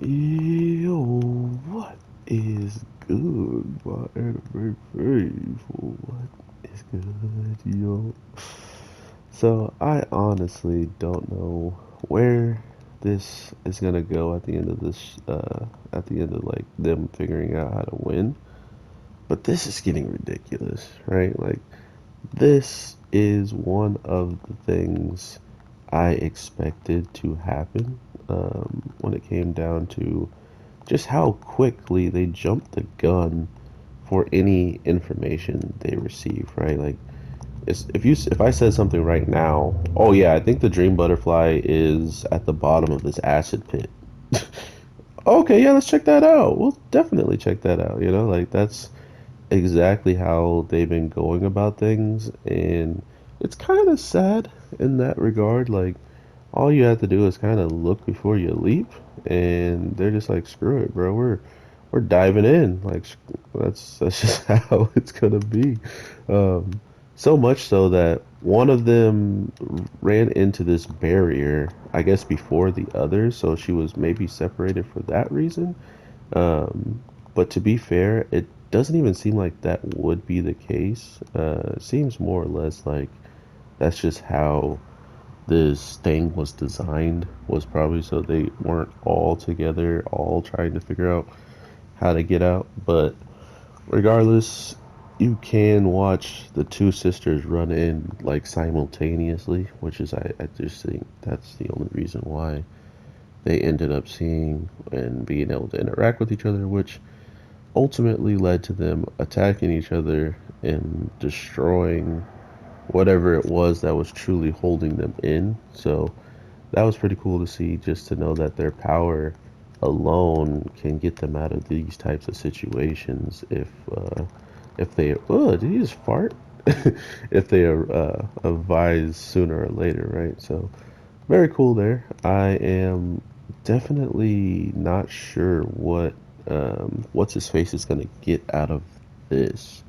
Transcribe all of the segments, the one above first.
Yo, what is good, my anime faithful? What is good, yo? So, I honestly don't know where this is gonna go at the end of this, at the end of like them figuring out how to win. But this is getting ridiculous, right? Like, this is one of the things I expected to happen when it came down to just how quickly they jumped the gun for any information they receive, right? Like, if I said something right now, oh yeah, I think the dream butterfly is at the bottom of this acid pit. Okay, yeah, let's check that out. We'll definitely check that out. Like that's exactly how they've been going about things, and it's kind of sad in that regard. Like, all you have to do is kind of look before you leap, and they're just like, "Screw it, bro. We're diving in." Like, that's just how it's gonna be. Um, so much so that one of them ran into this barrier, I guess, before the others, so she was maybe separated for that reason. Um, but to be fair, it doesn't even seem like that would be the case. It seems more or less like that's just how this thing was designed, was probably so they weren't all together, all trying to figure out how to get out. But regardless, you can watch the two sisters run in like simultaneously, which is I just think that's the only reason why they ended up seeing and being able to interact with each other, which ultimately led to them attacking each other and destroying whatever it was that was truly holding them in. So that was pretty cool to see, just to know that their power alone can get them out of these types of situations if they did he just fart if they advise sooner or later, right? So very cool there. I am definitely not sure what's his face is gonna get out of this.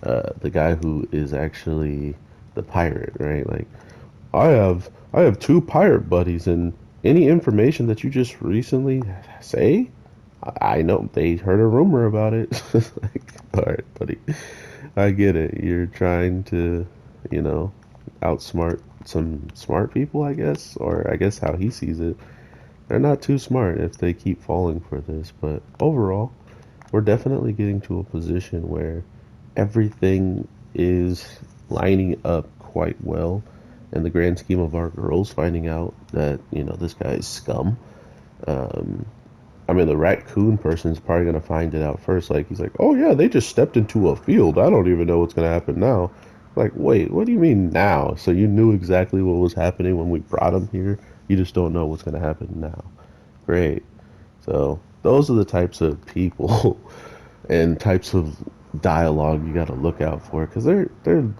The guy who is actually the pirate, right? Like, I have two pirate buddies, and any information that you just recently say, I know they heard a rumor about it. Like, all right, buddy, I get it. You're trying to, you know, outsmart some smart people, I guess, or I guess how he sees it. They're not too smart if they keep falling for this, but overall, we're definitely getting to a position where everything is lining up quite well in the grand scheme of our girls finding out that, this guy is scum. Um, I mean, the raccoon person is probably going to find it out first. Like, he's like, oh, yeah, they just stepped into a field. I don't even know what's going to happen now. Like, wait, what do you mean now? So you knew exactly what was happening when we brought him here. You just don't know what's going to happen now. Great. So those are the types of people and types of dialogue you got to look out for, because they're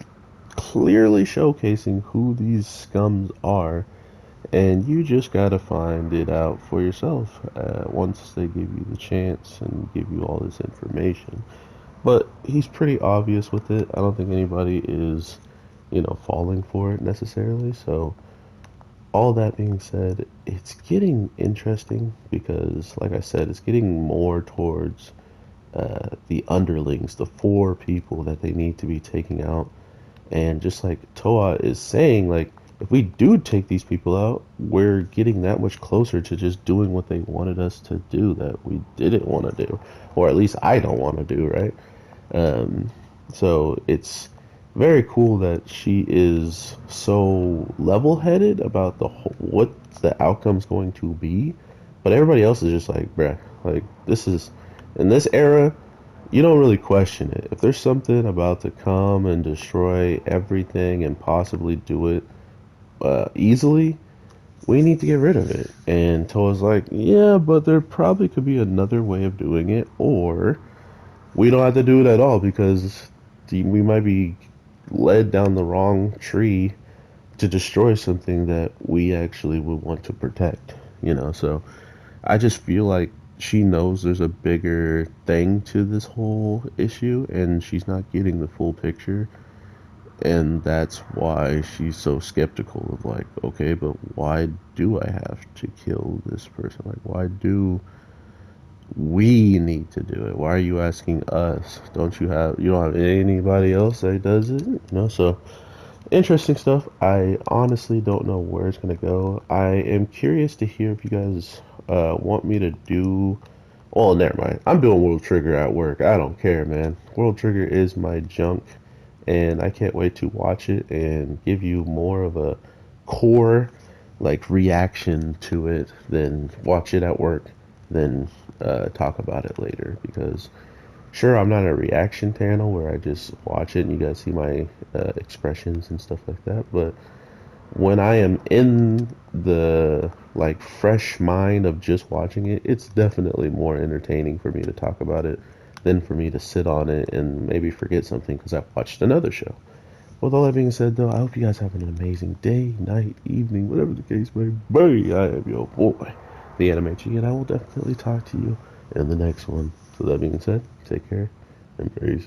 clearly showcasing who these scums are, and you just got to find it out for yourself once they give you the chance and give you all this information. But he's pretty obvious with it. I don't think anybody is, falling for it necessarily. So all that being said, it's getting interesting because, like I said, it's getting more towards the underlings, the four people that they need to be taking out. And just like Toa is saying, like, if we do take these people out, we're getting that much closer to just doing what they wanted us to do that we didn't want to do, or at least I don't want to do, right? Um, so it's very cool that she is so level-headed about what the outcome's going to be, but everybody else is just like, bruh, like this is in this era, you don't really question it. If there's something about to come and destroy everything and possibly do it easily, we need to get rid of it. And Toa's like, yeah, but there probably could be another way of doing it, or we don't have to do it at all because we might be led down the wrong tree to destroy something that we actually would want to protect. So I just feel like she knows there's a bigger thing to this whole issue and she's not getting the full picture. And that's why she's so skeptical of like, okay, but why do I have to kill this person? Like, why do we need to do it? Why are you asking us? You don't have anybody else that does it? You know, so interesting stuff. I honestly don't know where it's gonna go. I am curious to hear if you guys want me to do. Well, never mind. I'm doing World Trigger at work. I don't care, man. World Trigger is my junk, and I can't wait to watch it and give you more of a core like reaction to it than watch it at work, then talk about it later. Because sure, I'm not a reaction channel where I just watch it and you guys see my expressions and stuff like that, but when I am in the like fresh mind of just watching it, it's definitely more entertaining for me to talk about it than for me to sit on it and maybe forget something because I watched another show. With all that being said, though, I hope you guys have an amazing day, night, evening, whatever the case may be. I am your boy, the Anime G, and I will definitely talk to you in the next one. So that being said, take care and peace.